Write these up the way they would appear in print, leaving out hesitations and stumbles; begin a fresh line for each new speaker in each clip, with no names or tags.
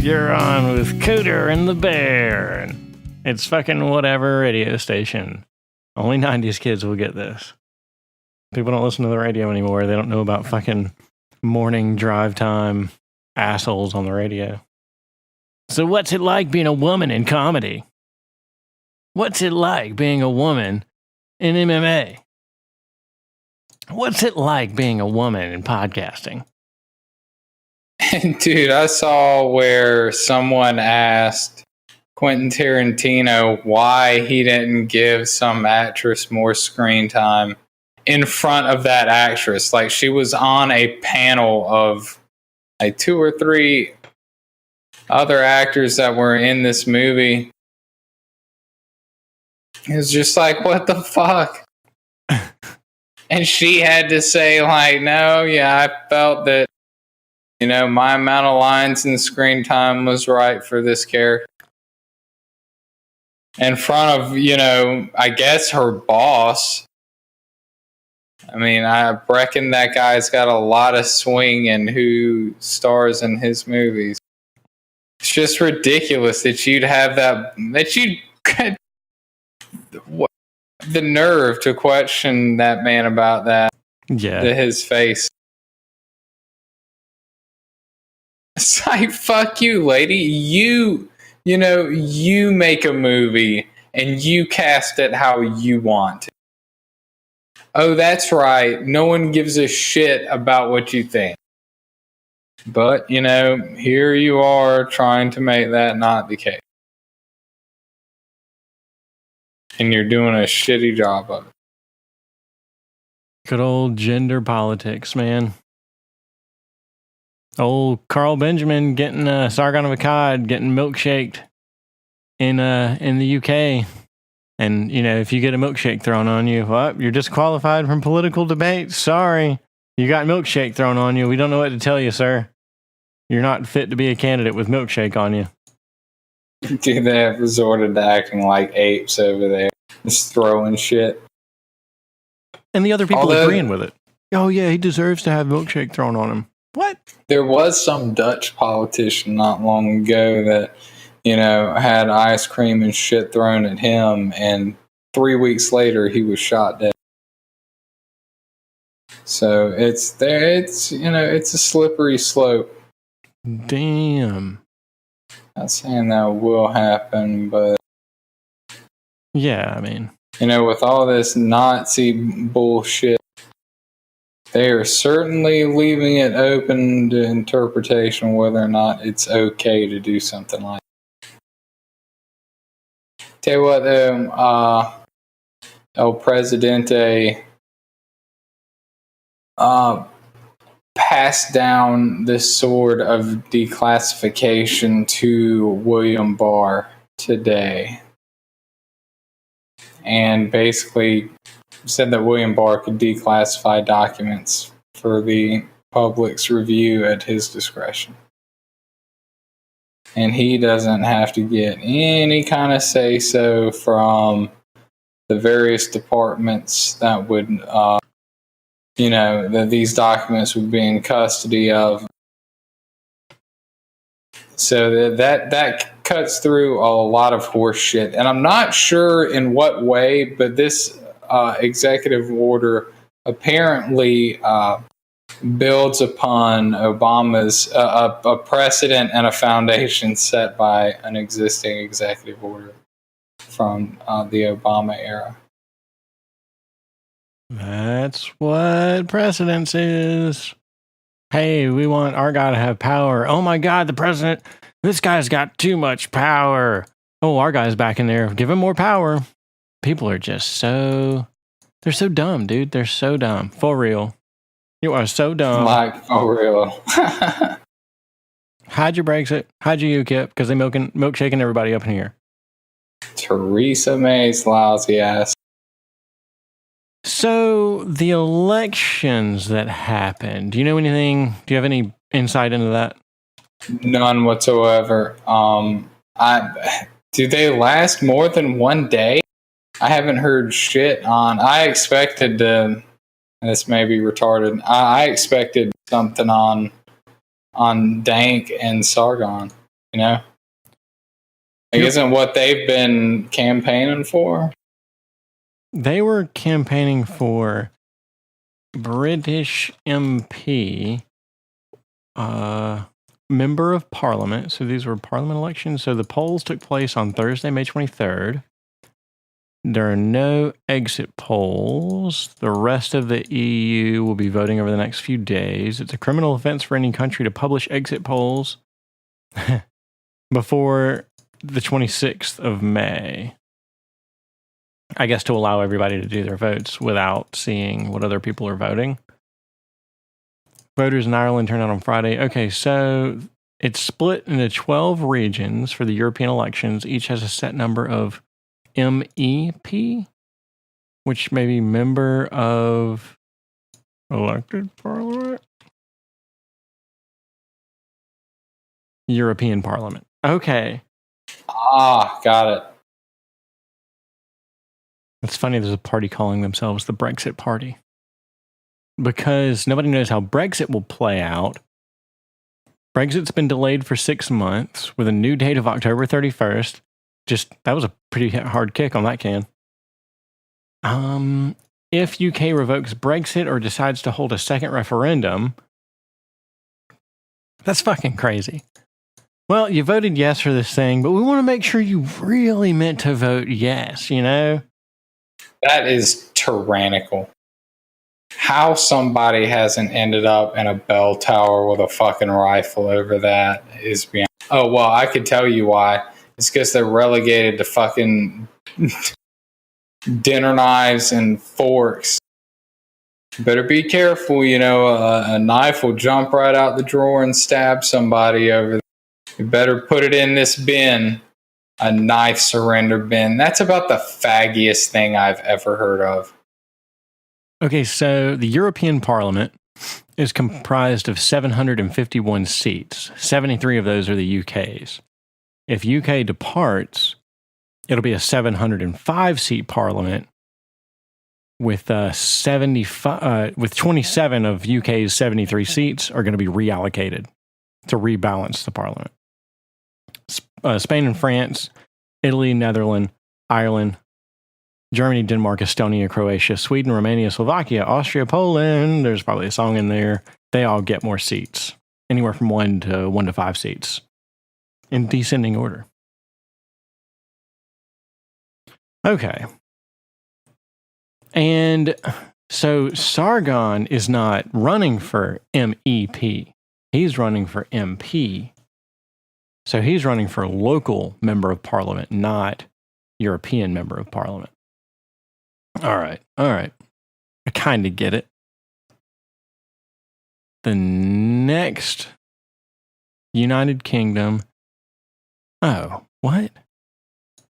You're on with Cooter and the Bear. And it's fucking whatever radio station. Only 90s kids will get this. People don't listen to the radio anymore. They don't know about fucking morning drive time assholes on the radio. So what's it like being a woman in comedy? What's it like being a woman in MMA? What's it like being a woman in podcasting?
Dude, I saw where someone asked Quentin Tarantino why he didn't give some actress more screen time in front of that actress. Like, she was on a panel of like 2 or 3 other actors that were in this movie. It was just like, what the fuck? And she had to say, like, no, yeah, I felt that, you know, my amount of lines and screen time was right for this character. In front of, you know, I guess her boss. I mean, I reckon that guy's got a lot of swing in who stars in his movies. It's just ridiculous that you'd have that you'd the nerve to question that man about that.
Yeah.
To his face. It's like, fuck you, lady. You make a movie and you cast it how you want it. Oh, that's right. No one gives a shit about what you think. But, you know, here you are trying to make that not the case. And you're doing a shitty job of it.
Good old gender politics, man. Old Carl Benjamin getting Sargon of Akkad getting milkshaked in the UK. And, you know, if you get a milkshake thrown on you, well, you're disqualified from political debate. Sorry. You got milkshake thrown on you. We don't know what to tell you, sir. You're not fit to be a candidate with milkshake on you.
Dude, they have resorted to acting like apes over there. Just throwing shit.
And the other people agreeing with it. Oh, yeah, he deserves to have milkshake thrown on him. What?
There was some Dutch politician not long ago that, you know, had ice cream and shit thrown at him, and 3 weeks later he was shot dead. So it's a slippery slope.
Damn.
Not saying that will happen, but
yeah, I mean,
you know, with all this Nazi bullshit, they are certainly leaving it open to interpretation whether or not it's okay to do something like that. Tell you what, El Presidente passed down this sword of declassification to William Barr today. And basically said that William Barr could declassify documents for the public's review at his discretion. And he doesn't have to get any kind of say-so from the various departments that would, that these documents would be in custody of. So that cuts through a lot of horse shit. And I'm not sure in what way, but this executive order apparently builds upon Obama's a precedent and a foundation set by an existing executive order from the Obama era.
That's what precedence is. Hey, we want our guy to have power. Oh my God, the president, this guy's got too much power. Oh, our guy's back in there. Give him more power. People are just they're so dumb, dude. They're so dumb. For real. You are so dumb.
Like, for real.
Hide your Brexit. Hide your UKIP, because they're milkshaking everybody up in here.
Theresa May's lousy ass.
So, the elections that happened, do you know anything? Do you have any insight into that?
None whatsoever. Do they last more than one day? I haven't heard shit on. I expected this may be retarded. I expected something on Dank and Sargon. You know, like, isn't what they've been campaigning for?
They were campaigning for British MP, member of Parliament. So these were Parliament elections. So the polls took place on Thursday, May 23rd. There are no exit polls. The rest of the EU will be voting over the next few days. It's a criminal offense for any country to publish exit polls before the 26th of May. I guess to allow everybody to do their votes without seeing what other people are voting. Voters in Ireland turn out on Friday. Okay, so it's split into 12 regions for the European elections. Each has a set number of MEP, which may be member of elected parliament. European Parliament. Okay.
Ah, got it.
It's funny there's a party calling themselves the Brexit Party. Because nobody knows how Brexit will play out. Brexit's been delayed for 6 months with a new date of October 31st. That was a pretty hard kick on that can. If UK revokes Brexit or decides to hold a second referendum, that's fucking crazy. Well, you voted yes for this thing, but we want to make sure you really meant to vote yes, you know?
That is tyrannical. How somebody hasn't ended up in a bell tower with a fucking rifle over that is beyond. Oh, well, I could tell you why. It's because they're relegated to fucking dinner knives and forks. Better be careful, you know, a knife will jump right out the drawer and stab somebody over there. You better put it in this bin, a knife surrender bin. That's about the faggiest thing I've ever heard of.
Okay, so the European Parliament is comprised of 751 seats. 73 of those are the UK's. If UK departs, it'll be a 705-seat parliament with 27 of UK's 73 seats are going to be reallocated to rebalance the parliament. Spain and France, Italy, Netherlands, Ireland, Germany, Denmark, Estonia, Croatia, Sweden, Romania, Slovakia, Austria, Poland. There's probably a song in there. They all get more seats, anywhere from 1 to 5 seats, in descending order. Okay. And so Sargon is not running for MEP. He's running for MP. So he's running for local member of parliament, not European member of parliament. All right. I kind of get it. The next United Kingdom. Oh, what?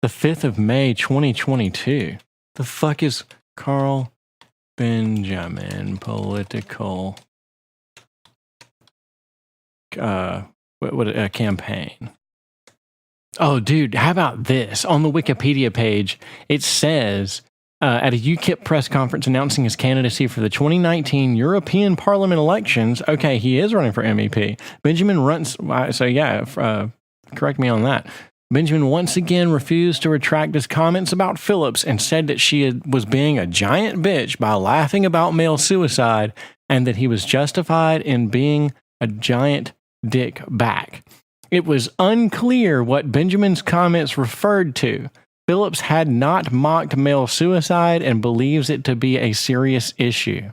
The 5th of May, 2022. The fuck is Carl Benjamin political campaign? Oh, dude, how about this? On the Wikipedia page, it says, at a UKIP press conference announcing his candidacy for the 2019 European Parliament elections. Okay, he is running for MEP. Benjamin runs. Correct me on that. Benjamin once again refused to retract his comments about Phillips and said that she was being a giant bitch by laughing about male suicide and that he was justified in being a giant dick back. It was unclear what Benjamin's comments referred to. Phillips had not mocked male suicide and believes it to be a serious issue.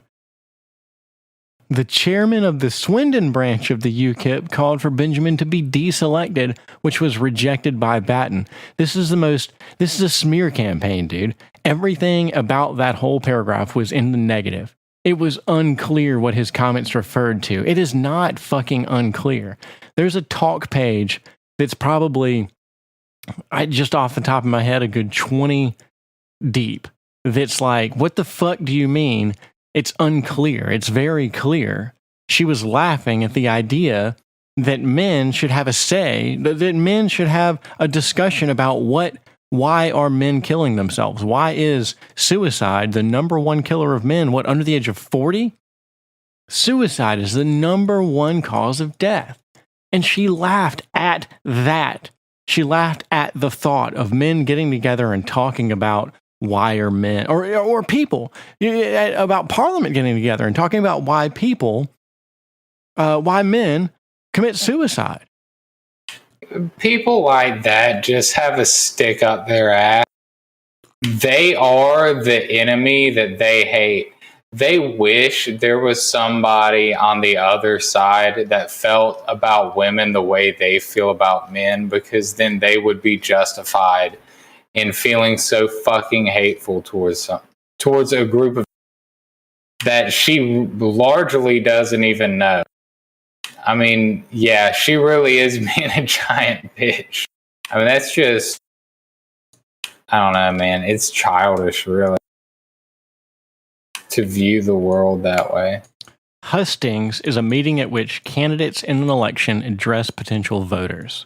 The chairman of the Swindon branch of the UKIP called for Benjamin to be deselected, which was rejected by Batten. This is a smear campaign, dude. Everything about that whole paragraph was in the negative. It was unclear what his comments referred to. It is not fucking unclear. There's a talk page that's probably, just off the top of my head, a good 20 deep. That's like, what the fuck do you mean? It's unclear. It's very clear. She was laughing at the idea that men should have a say, that men should have a discussion about why are men killing themselves? Why is suicide the number one killer of men? Under the age of 40? Suicide is the number one cause of death. And she laughed at that. She laughed at the thought of men getting together and talking about why are men, or people, about Parliament getting together and talking about why men commit suicide.
People like that just have a stick up their ass. They are the enemy that they hate. They wish there was somebody on the other side that felt about women the way they feel about men, because then they would be justified in feeling so fucking hateful towards a group of that she largely doesn't even know. I mean, yeah, she really is being a giant bitch. I mean, that's just, I don't know, man. It's childish, really, to view the world that way.
Hustings is a meeting at which candidates in an election address potential voters.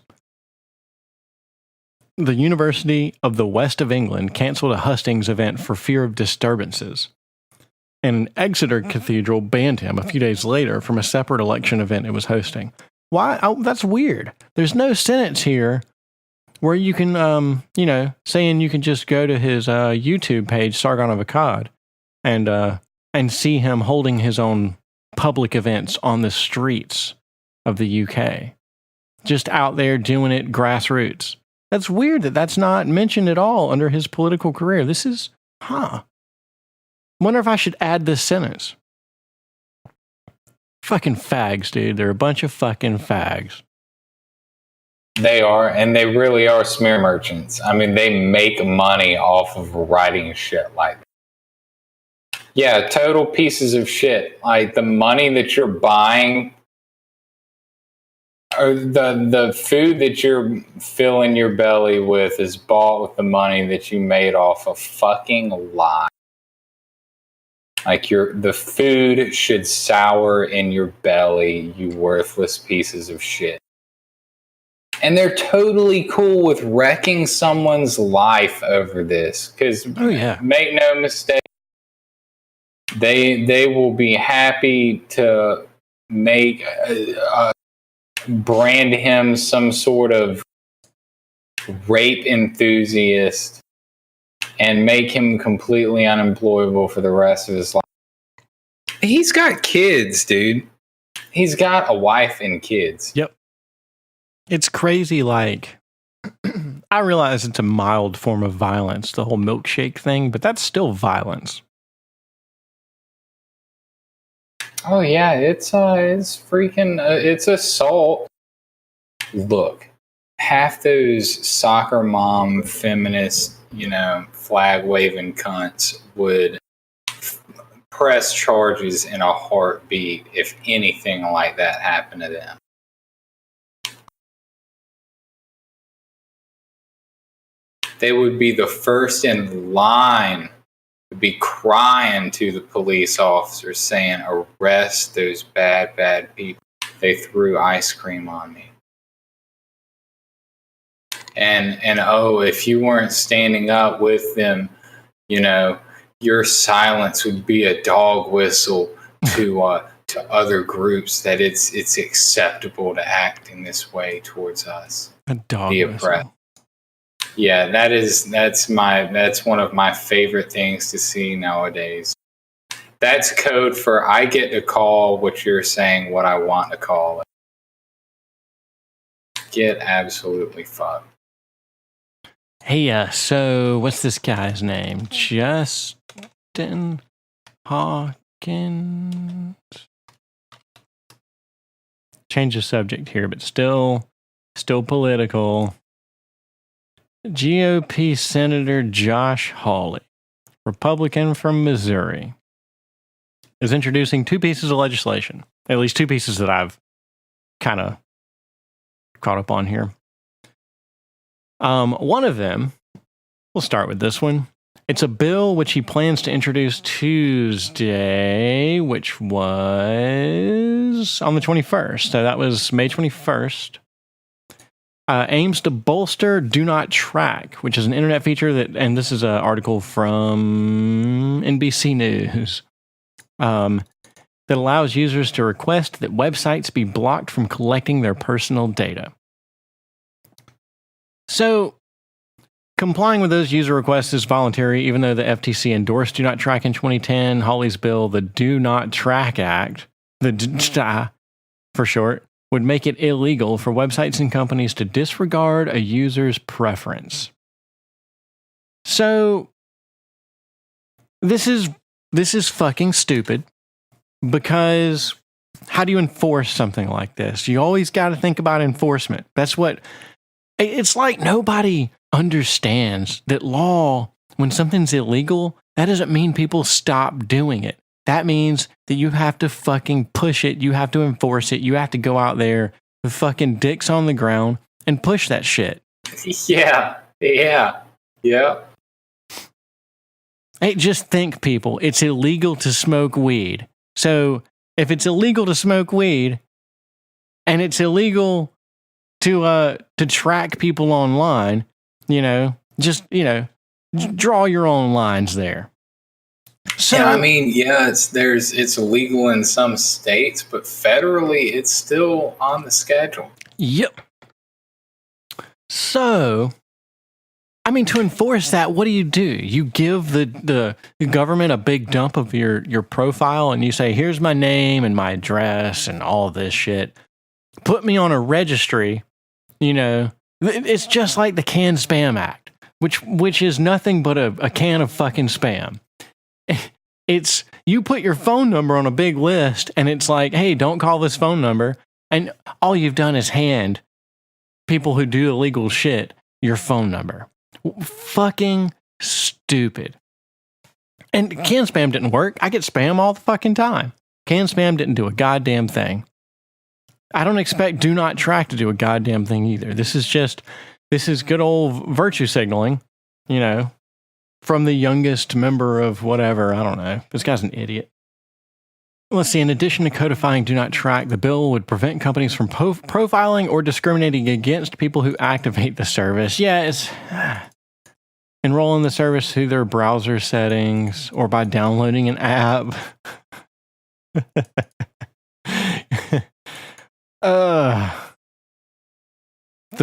The University of the West of England cancelled a hustings event for fear of disturbances. And Exeter Cathedral banned him a few days later from a separate election event it was hosting. Why? Oh, that's weird. There's no sentence here where you can, saying you can just go to his YouTube page, Sargon of Akkad, and see him holding his own public events on the streets of the UK. Just out there doing it grassroots. That's weird that that's not mentioned at all under his political career. This is, Wonder if I should add this sentence. Fucking fags, dude. They're a bunch of fucking fags.
They are, and they really are smear merchants. I mean, they make money off of writing shit like that. Yeah, total pieces of shit. Like, the money that you're buying, or the food that you're filling your belly with is bought with the money that you made off a fucking lie. Like, the food should sour in your belly, you worthless pieces of shit. And they're totally cool with wrecking someone's life over this. Because, make no mistake, they will be happy to make brand him some sort of rape enthusiast and make him completely unemployable for the rest of his life. He's got kids, dude. He's got a wife and kids.
Yep. It's crazy, like, I realize it's a mild form of violence, the whole milkshake thing, but that's still violence.
Oh, yeah, it's freaking, it's assault. Look, half those soccer mom feminist, flag-waving cunts would press charges in a heartbeat if anything like that happened to them. They would be the first in line to be crying to the police officers saying, arrest those bad, bad people. They threw ice cream on me. And if you weren't standing up with them, your silence would be a dog whistle to other groups that it's acceptable to act in this way towards us.
A dog whistle.
Yeah, that's one of my favorite things to see nowadays. That's code for I get to call what you're saying what I want to call it. Get absolutely fucked.
Hey, so what's this guy's name? Justin Hawkins. Change the subject here, but still political. GOP Senator Josh Hawley, Republican from Missouri, is introducing two pieces of legislation, at least two pieces that I've kind of caught up on here. One of them, we'll start with this one. It's a bill which he plans to introduce Tuesday, which was on the 21st. So that was May 21st. Aims to bolster Do Not Track, which is an internet feature that, and this is an article from NBC News. that allows users to request that websites be blocked from collecting their personal data. So, complying with those user requests is voluntary, even though the FTC endorsed Do Not Track in 2010. Hawley's bill, the Do Not Track Act, the DTA for short, would make it illegal for websites and companies to disregard a user's preference. So, this is fucking stupid, because how do you enforce something like this? You always got to think about enforcement. That's what it's like. Nobody understands that law, when something's illegal, that doesn't mean people stop doing it. That means that you have to fucking push it. You have to enforce it. You have to go out there with fucking dicks on the ground and push that shit.
Yeah.
Hey, just think, people. It's illegal to smoke weed. So if it's illegal to smoke weed and it's illegal to track people online, just draw your own lines there. So,
yeah, I mean, it's illegal in some states, but federally, it's still on the schedule.
Yep. So, I mean, to enforce that, what do? You give the government a big dump of your profile, and you say, "Here's my name and my address and all this shit. Put me on a registry." It's just like the Canned Spam Act, which is nothing but a can of fucking spam. It's, you put your phone number on a big list, and it's like, hey, don't call this phone number. And all you've done is hand people who do illegal shit your phone number. Fucking stupid. And Canned Spam didn't work. I get spam all the fucking time. Canned Spam didn't do a goddamn thing. I don't expect Do Not Track to do a goddamn thing either. This is good old virtue signaling, from the youngest member of whatever. I don't know. This guy's an idiot. Let's see. In addition to codifying Do Not Track, the bill would prevent companies from profiling or discriminating against people who activate the service. Yeah, it's enroll in the service through their browser settings or by downloading an app. The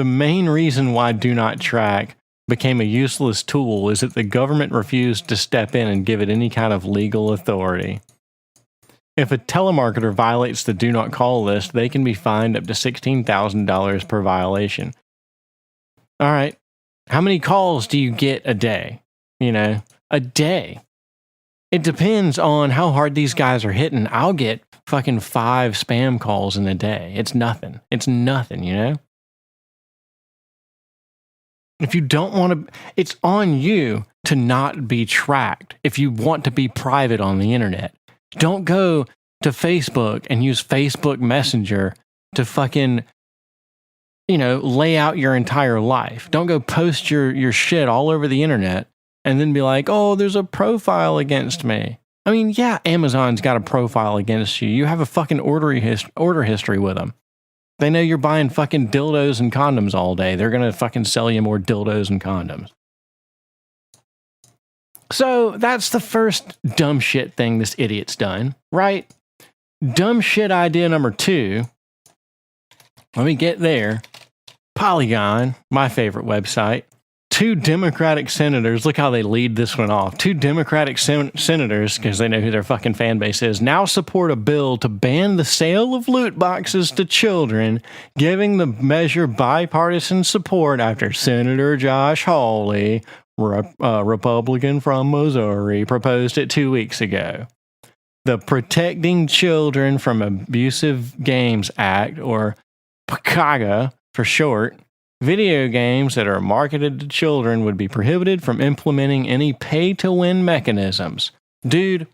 main reason why Do Not Track became a useless tool is that the government refused to step in and give it any kind of legal authority. If a telemarketer violates the Do Not Call list, they can be fined up to $16,000 per violation. All right. How many calls do you get a day? A day. It depends on how hard these guys are hitting. I'll get fucking 5 spam calls in a day. It's nothing. If you don't want to, it's on you to not be tracked. If you want to be private on the internet, don't go to Facebook and use Facebook Messenger to fucking, lay out your entire life. Don't go post your shit all over the internet and then be like, oh, there's a profile against me. I mean, yeah, Amazon's got a profile against you. You have a fucking order history with them. They know you're buying fucking dildos and condoms all day. They're going to fucking sell you more dildos and condoms. So that's the first dumb shit thing this idiot's done, right? Dumb shit idea number 2. Let me get there. Polygon, my favorite website. 2 Democratic senators, look how they lead this one off. 2 Democratic senators, because they know who their fucking fan base is, now support a bill to ban the sale of loot boxes to children, giving the measure bipartisan support after Senator Josh Hawley, Republican from Missouri, proposed it 2 weeks ago. The Protecting Children from Abusive Games Act, or PCAGA for short, video games that are marketed to children would be prohibited from implementing any pay-to-win mechanisms. Dude,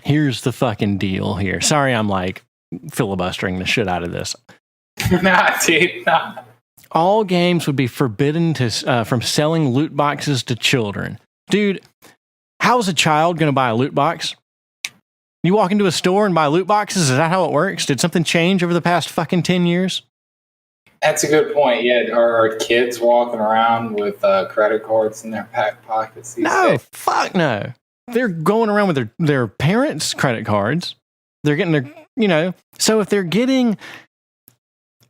here's the fucking deal here. Sorry I'm filibustering the shit out of this.
Nah, dude, nah.
All games would be forbidden from selling loot boxes to children. Dude, how's a child going to buy a loot box? You walk into a store and buy loot boxes? Is that how it works? Did something change over the past fucking 10 years?
That's a good point. Yeah, are kids walking around with credit cards in their back pockets these days?
No, fuck no. They're going around with their parents' credit cards. They're getting their, so if they're getting,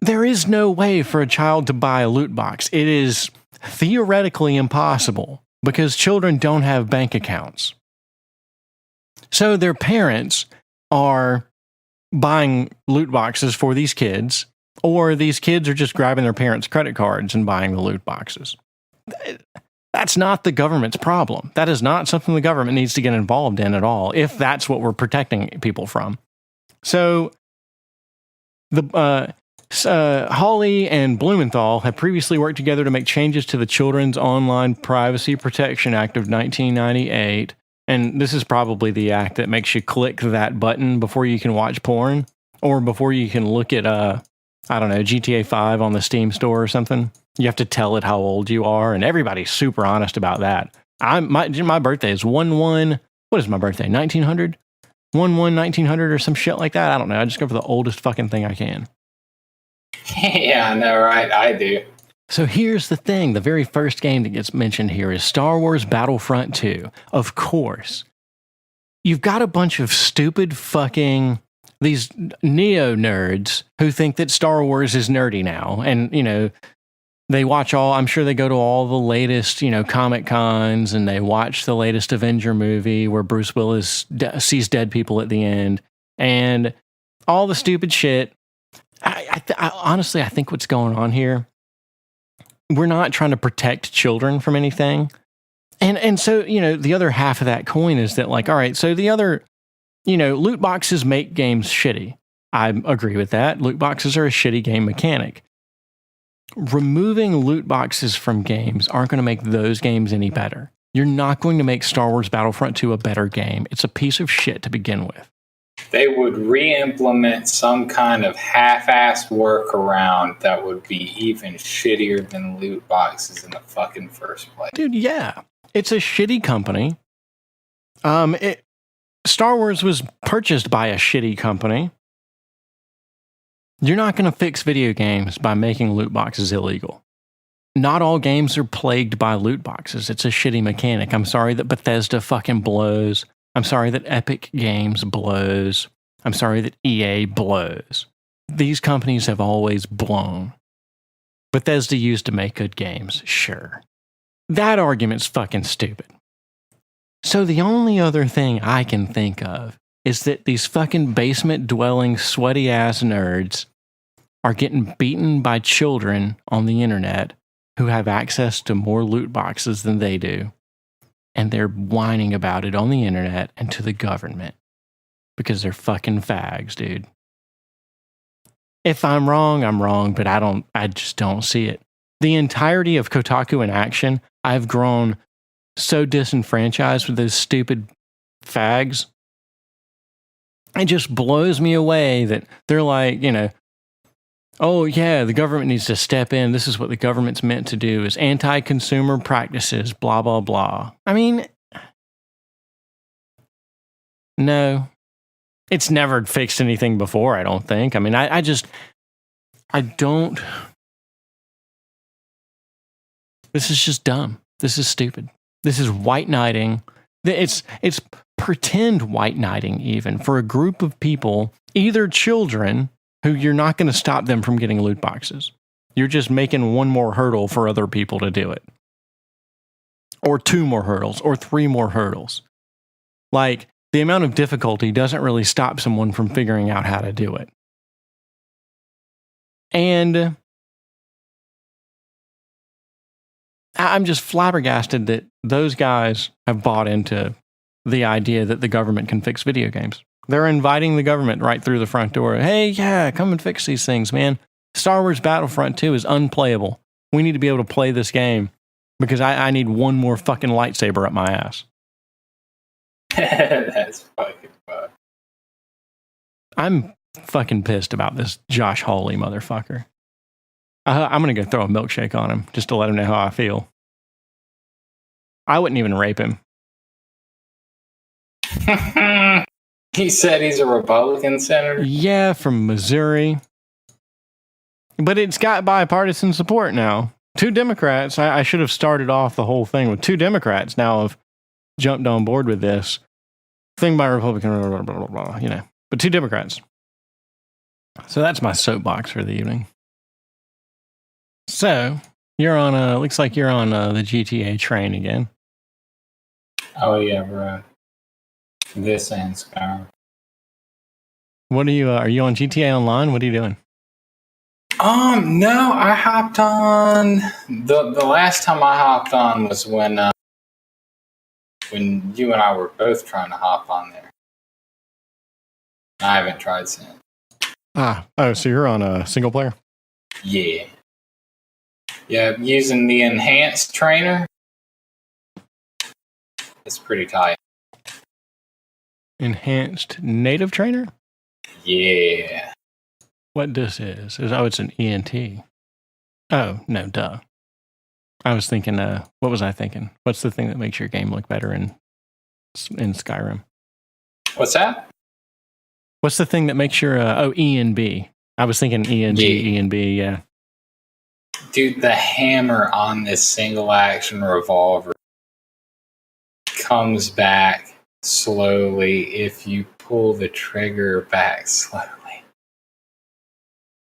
there is no way for a child to buy a loot box. It is theoretically impossible because children don't have bank accounts. So their parents are buying loot boxes for these kids, or these kids are just grabbing their parents' credit cards and buying the loot boxes. That's not the government's problem. That is not something the government needs to get involved in at all, if that's what we're protecting people from. So the Hawley and Blumenthal have previously worked together to make changes to the Children's Online Privacy Protection Act of 1998. And this is probably the act that makes you click that button before you can watch porn, or before you can look at, GTA 5 on the Steam store or something. You have to tell it how old you are, and everybody's super honest about that. My birthday is 1/1. What is my birthday? 1900? 1/1/1900 or some shit like that. I don't know. I just go for the oldest fucking thing I can.
Yeah, I know, right? I do.
So here's the thing. The very first game that gets mentioned here is Star Wars Battlefront 2. Of course. You've got a bunch of stupid fucking, these neo-nerds who think that Star Wars is nerdy now. And, they watch I'm sure they go to all the latest, Comic Cons, and they watch the latest Avenger movie where Bruce Willis sees dead people at the end, and all the stupid shit. Honestly, I think what's going on here, we're not trying to protect children from anything. And so, the other half of that coin is that, like, all right, so the other, loot boxes make games shitty. I agree with that. Loot boxes are a shitty game mechanic. Removing loot boxes from games aren't going to make those games any better. You're not going to make Star Wars Battlefront 2 a better game. It's a piece of shit to begin with.
They would re-implement some kind of half-assed workaround that would be even shittier than loot boxes in the fucking first place.
Dude, yeah. It's a shitty company. Star Wars was purchased by a shitty company. You're not going to fix video games by making loot boxes illegal. Not all games are plagued by loot boxes. It's a shitty mechanic. I'm sorry that Bethesda fucking blows. I'm sorry that Epic Games blows. I'm sorry that EA blows. These companies have always blown. Bethesda used to make good games, sure. That argument's fucking stupid. So the only other thing I can think of is that these fucking basement-dwelling, sweaty-ass nerds are getting beaten by children on the internet who have access to more loot boxes than they do. And they're whining about it on the internet and to the government. Because they're fucking fags, dude. If I'm wrong, but I just don't see it. The entirety of Kotaku in action, I've grown so disenfranchised with those stupid fags. It just blows me away that they're like, oh yeah, the government needs to step in. This is what the government's meant to do, is anti-consumer practices, blah, blah, blah. I mean, no. It's never fixed anything before, I don't think. I mean, I don't. This is just dumb. This is stupid. This is white knighting. It's pretend white knighting even for a group of people, either children who you're not going to stop them from getting loot boxes. You're just making one more hurdle for other people to do it. Or 2 more hurdles, or 3 more hurdles. Like, the amount of difficulty doesn't really stop someone from figuring out how to do it. And I'm just flabbergasted that those guys have bought into the idea that the government can fix video games. They're inviting the government right through the front door. Hey, yeah, come and fix these things, man. Star Wars Battlefront 2 is unplayable. We need to be able to play this game because I need one more fucking lightsaber up my ass.
That's fucking fun.
I'm fucking pissed about this Josh Hawley motherfucker. I'm going to go throw a milkshake on him just to let him know how I feel. I wouldn't even rape him.
He said he's a Republican senator?
Yeah, from Missouri. But it's got bipartisan support now. 2 Democrats, I should have started off the whole thing with 2 Democrats now have jumped on board with this. Thing by Republican, blah, blah, blah, blah, but 2 Democrats. So that's my soapbox for the evening. So you're on looks like you're on the GTA train again.
Oh yeah, bro. This and Skyrim.
What are you on GTA Online? What are you doing?
No, I hopped on the last time I hopped on was when you and I were both trying to hop on there. I haven't tried since.
So you're on a single player?
Yeah. Yeah, using the enhanced trainer. It's pretty tight.
Enhanced native trainer?
Yeah.
What this is? It's an ENT. Oh, no, duh. I was thinking, what was I thinking? What's the thing that makes your game look better in Skyrim?
What's that?
What's the thing that makes your, ENB? I was thinking ENG,
Yeah.
ENB, yeah.
Dude, the hammer on this single action revolver comes back slowly if you pull the trigger back slowly.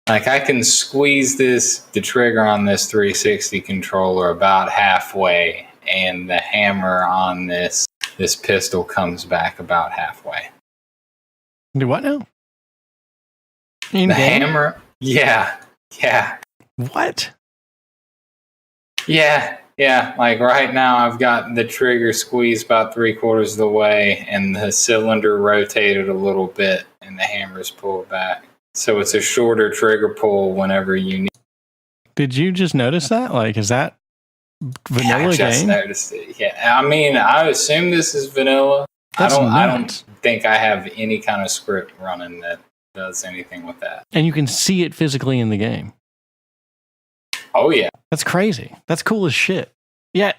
Like, I can squeeze the trigger on this 360 controller about halfway, and the hammer on this pistol comes back about halfway.
Do what now?
The hammer? Yeah.
What?
Yeah. Like right now, I've got the trigger squeezed about 3/4 of the way, and the cylinder rotated a little bit, and the hammer's pulled back. So it's a shorter trigger pull whenever you need.
Did you just notice that? Like, is that vanilla
I just
game?
noticed it. Yeah, I mean, I assume this is vanilla. I don't think I have any kind of script running that does anything with that.
And you can see it physically in the game.
Oh yeah,
that's crazy. That's cool as shit. Yeah,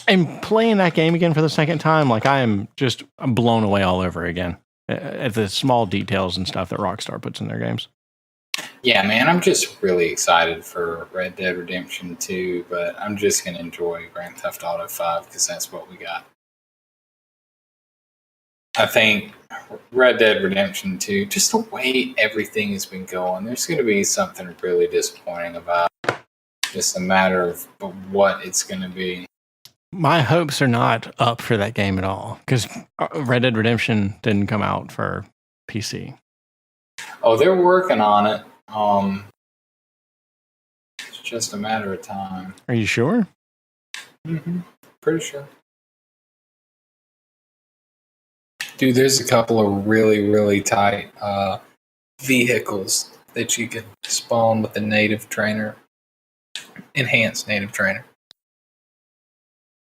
and playing that game again for the second time, like I'm blown away all over again at the small details and stuff that Rockstar puts in their games.
Yeah, man, I'm just really excited for Red Dead Redemption 2, but I'm just going to enjoy Grand Theft Auto 5 because that's what we got. I think Red Dead Redemption 2, just the way everything has been going, there's going to be something really disappointing about it. Just a matter of what it's going to be.
My hopes are not up for that game at all because Red Dead Redemption didn't come out for PC.
Oh, they're working on it. It's just a matter of time.
Are you sure?
Mm-hmm. Pretty sure. Dude, there's a couple of really, really tight vehicles that you can spawn with the native trainer. Enhanced native trainer.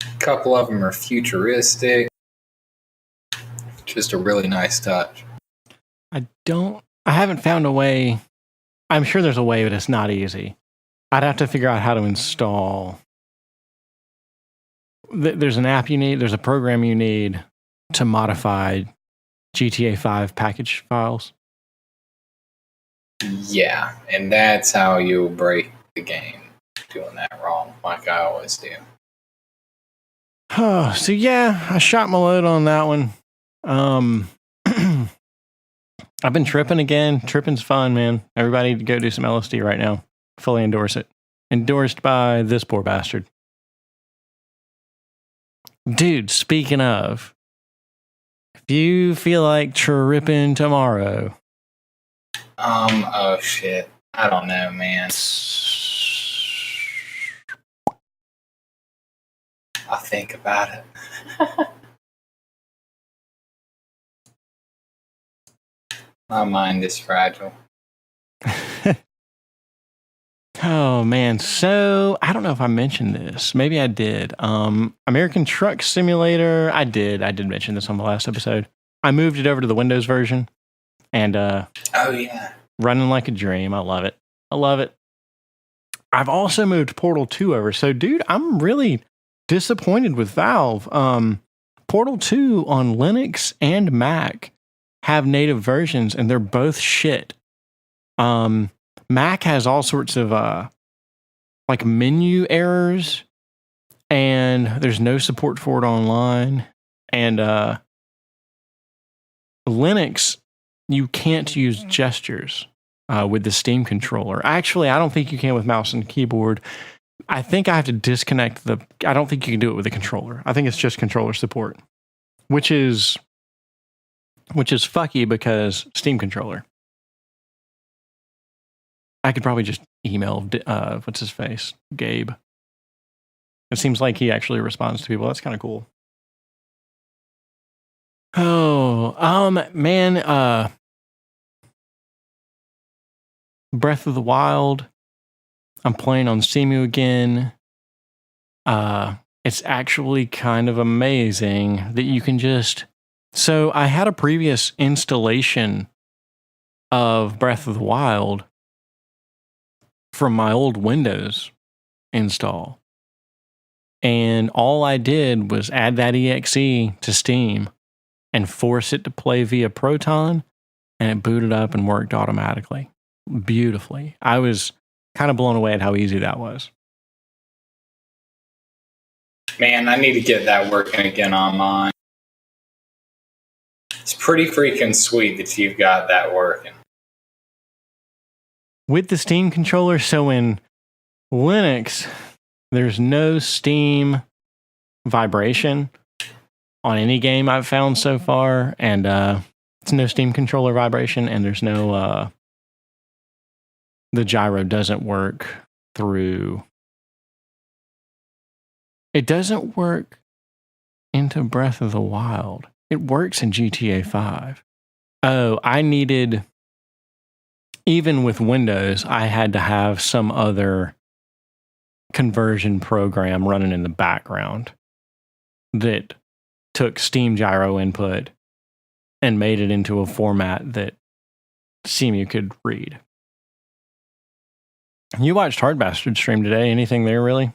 A couple of them are futuristic. Just a really nice touch.
I haven't found a way. I'm sure there's a way, but it's not easy. I'd have to figure out how to install. There's an app you need. There's a program you need to modify GTA 5 package files.
Yeah, and that's how you'll break the game. Doing that wrong, like I always do.
Oh, so yeah, I shot my load on that one. I've been tripping again. Tripping's fun, man. Everybody go do some LSD right now. Fully endorse it. Endorsed by this poor bastard. Dude, speaking of, if you feel like tripping tomorrow.
Oh shit. I don't know, man. I'll think about it. My mind is fragile.
Oh man, so I don't know if I mentioned this. Maybe I did. American Truck Simulator. I did mention this on the last episode. I moved it over to the Windows version, and oh
yeah,
running like a dream. I love it. I've also moved Portal 2 over. So, dude, I'm really disappointed with Valve. Portal 2 on Linux and Mac have native versions, and they're both shit. Mac has all sorts of like menu errors, and there's no support for it online. And Linux you can't use gestures with the Steam controller. Actually, I don't think you can with mouse and keyboard. I think I have to disconnect I don't think you can do it with a controller. I think it's just controller support, which is fucky because Steam controller. I could probably just email what's his face, Gabe. It seems like he actually responds to people. That's kind of cool. Oh, man, Breath of the Wild. I'm playing on Cemu again. It's actually kind of amazing that you can just... So I had a previous installation of Breath of the Wild from my old Windows install. And all I did was add that exe to Steam and force it to play via Proton, and it booted up and worked automatically. Beautifully. I was kind of blown away at how easy that was.
Man, I need to get that working again on mine. It's pretty freaking sweet that you've got that working.
With the Steam controller, so in Linux, there's no Steam vibration on any game I've found so far, and it's no Steam controller vibration, and there's no... the gyro doesn't work through... It doesn't work into Breath of the Wild. It works in GTA 5. Oh, I needed... Even with Windows, I had to have some other conversion program running in the background that took Steam gyro input and made it into a format that Cemu could read. You watched Hard Bastard stream today. Anything there, really?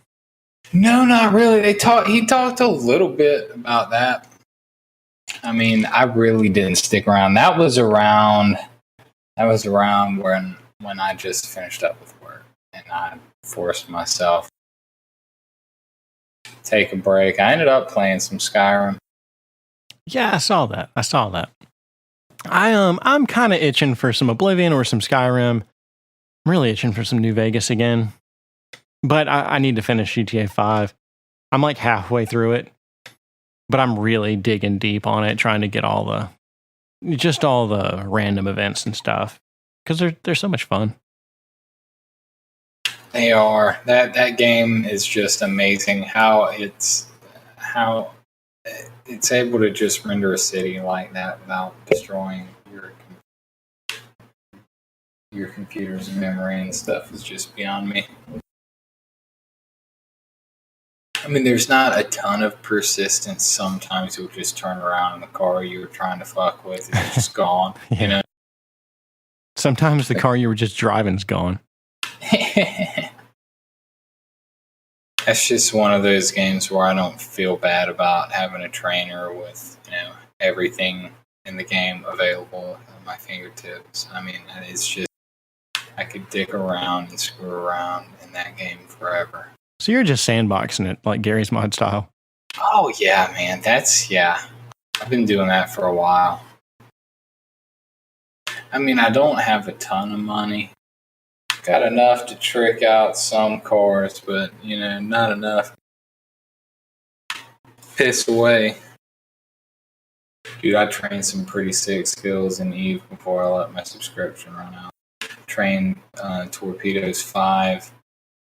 No, not really. He talked a little bit about that. I mean, I really didn't stick around. That was around when I just finished up with work, and I forced myself to take a break. I ended up playing some Skyrim.
Yeah, I saw that. I'm kind of itching for some Oblivion or some Skyrim. I'm really itching for some New Vegas again. But I need to finish GTA 5. I'm like halfway through it. But I'm really digging deep on it, trying to get all the random events and stuff. Because they're so much fun.
They are. That game is just amazing how it's able to just render a city like that without destroying your computer's memory and stuff is just beyond me. I mean, there's not a ton of persistence. Sometimes you'll just turn around and the car you were trying to fuck with is just gone.
Yeah.
You know.
Sometimes the car you were just driving's gone.
That's just one of those games where I don't feel bad about having a trainer with, everything in the game available at my fingertips. I mean, it's just, I could dick around and screw around in that game forever.
So you're just sandboxing it like Gary's Mod style.
Oh, yeah, man. I've been doing that for a while. I mean, I don't have a ton of money. Got enough to trick out some cars, but, not enough to piss away. Dude, I trained some pretty sick skills in EVE before I let my subscription run out. Trained Torpedoes 5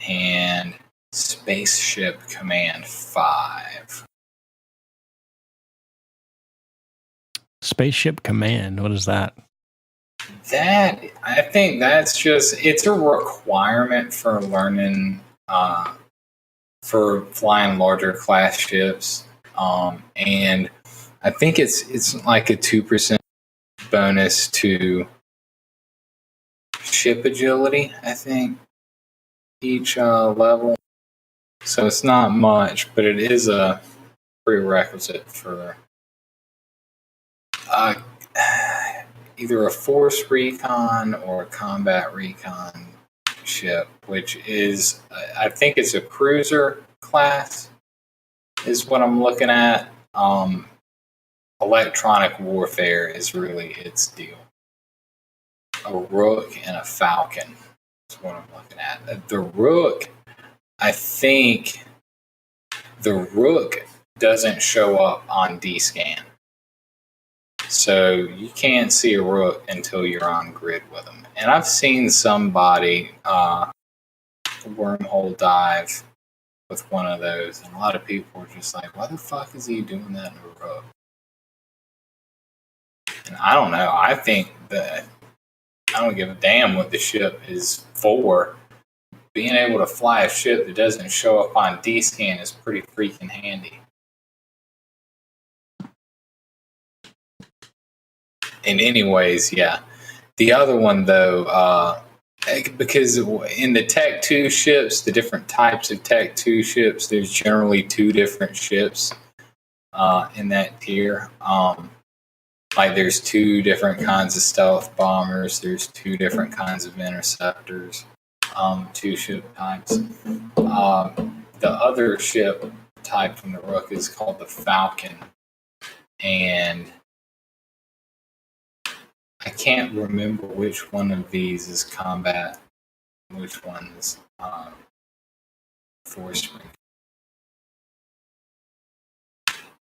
and Spaceship Command 5.
Spaceship Command, what is that?
I think it's a requirement for learning, for flying larger class ships. And I think it's like a 2% bonus to ship agility, I think, each level. So it's not much, but it is a prerequisite for either a force recon or a combat recon ship, which is, I think it's a cruiser class, is what I'm looking at. Electronic warfare is really its deal. a Rook, and a Falcon. That's what I'm looking at. The Rook, I think the Rook doesn't show up on D-Scan. So you can't see a Rook until you're on grid with them. And I've seen somebody wormhole dive with one of those, and a lot of people are just like, why the fuck is he doing that in a Rook? And I don't know. I think that I don't give a damn what the ship is for. Being able to fly a ship that doesn't show up on D-Scan is pretty freaking handy. And anyways, yeah. The other one, though, because in the Tech 2 ships, the different types of Tech 2 ships, there's generally 2 different ships in that tier. Like there's 2 different kinds of stealth bombers. There's 2 different kinds of interceptors. 2 ship types. The other ship type from the Rook is called the Falcon. And I can't remember which one of these is combat, which one is force rank.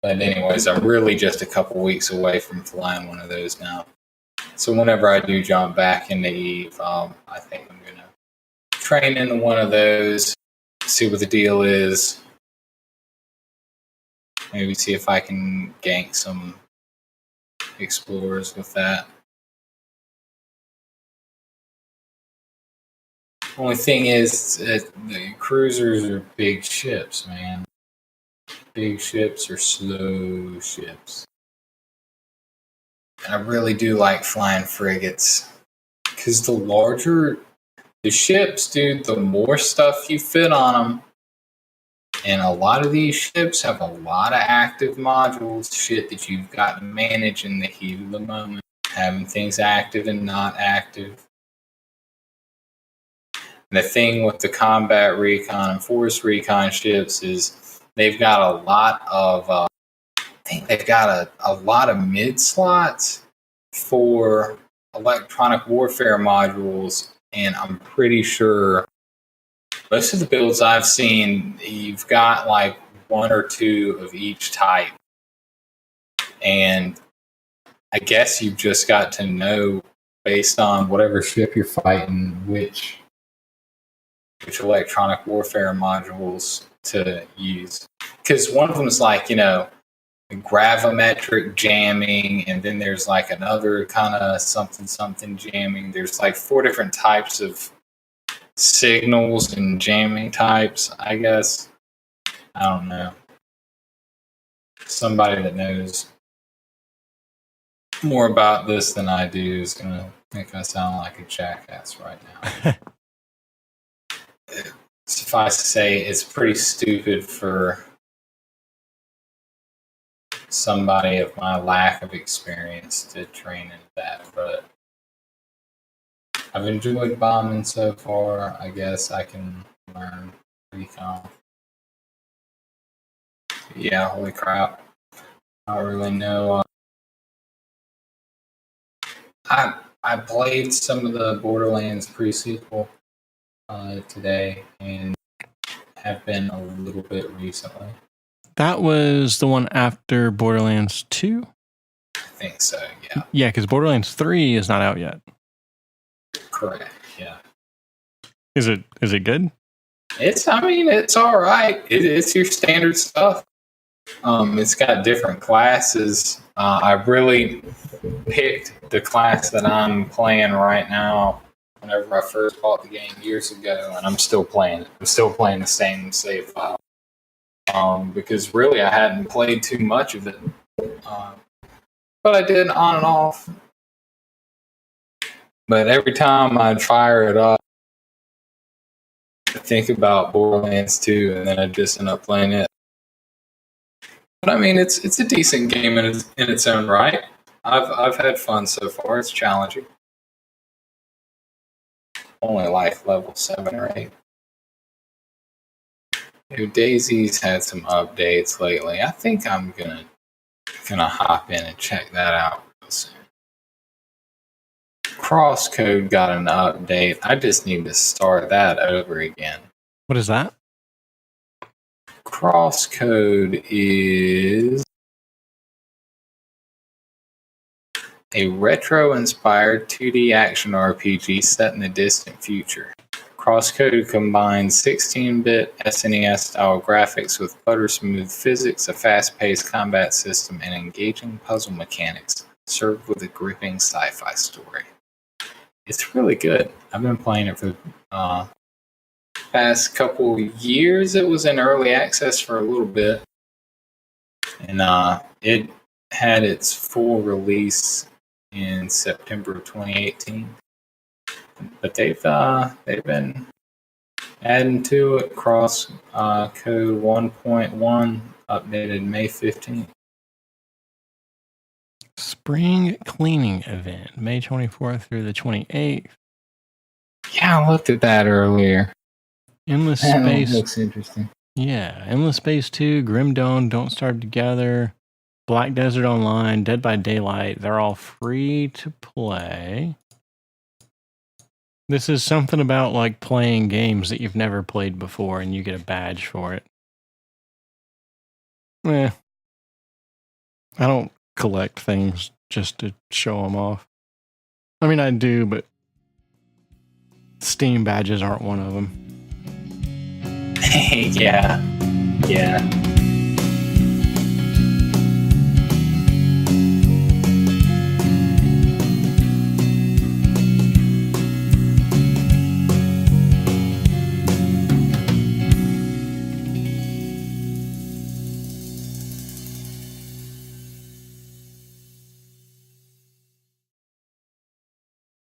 But anyways, I'm really just a couple weeks away from flying one of those now. So whenever I do jump back into EVE, I think I'm going to train into one of those, see what the deal is. Maybe see if I can gank some explorers with that. Only thing is, the cruisers are big ships, man. Big ships are slow ships. And I really do like flying frigates. Because the larger the ships, dude, the more stuff you fit on them. And a lot of these ships have a lot of active modules, shit that you've got to manage in the heat of the moment. Having things active and not active. The thing with the combat recon and force recon ships is they've got a lot of I think they've got a lot of mid slots for electronic warfare modules, and I'm pretty sure most of the builds I've seen, you've got like 1 or 2 of each type. And I guess you've just got to know, based on whatever ship you're fighting, which electronic warfare modules to use. Because one of them is like, gravimetric jamming, and then there's like another kind of something jamming. There's like 4 different types of signals and jamming types, I guess. I don't know. Somebody that knows more about this than I do is going to think I sound like a jackass right now. Suffice to say, it's pretty stupid for somebody of my lack of experience to train into that, but I've enjoyed bombing so far. I guess I can learn recon. Yeah, holy crap. I don't really know. I played some of the Borderlands pre-sequel today, and have been a little bit recently.
That was the one after Borderlands 2?
I think so, yeah.
Yeah, because Borderlands 3 is not out yet.
Correct, yeah.
Is it good?
It's all right. It's your standard stuff. It's got different classes. I really picked the class that I'm playing right now whenever I first bought the game years ago, and I'm still playing it. I'm still playing the same save file. Because really I hadn't played too much of it. But I did on and off. But every time I fire it up, I think about Borderlands 2, and then I just end up playing it. But I mean, it's a decent game in its own right. I've had fun so far. It's challenging. Only like level 7 or 8. Daisy's had some updates lately. I think I'm gonna hop in and check that out real soon. Crosscode got an update. I just need to start that over again.
What is that?
Crosscode is a retro-inspired 2D action RPG set in the distant future. Crosscode combines 16-bit SNES-style graphics with butter-smooth physics, a fast-paced combat system, and engaging puzzle mechanics, served with a gripping sci-fi story. It's really good. I've been playing it for the past couple years. It was in early access for a little bit, and it had its full release in September of 2018. But they've been adding to it. Code 1.1 updated May 15th.
Spring cleaning event, May 24th through the 28th.
Yeah, I looked at that earlier.
Endless
That
Space
looks interesting.
Yeah, Endless Space 2, Grim Dawn, Don't Starve Together, Black Desert Online, Dead by Daylight. They're all free to play. This is something about like playing games that you've never played before and you get a badge for it. I don't collect things just to show them off. I mean, I do, but Steam badges aren't one of them.
Yeah.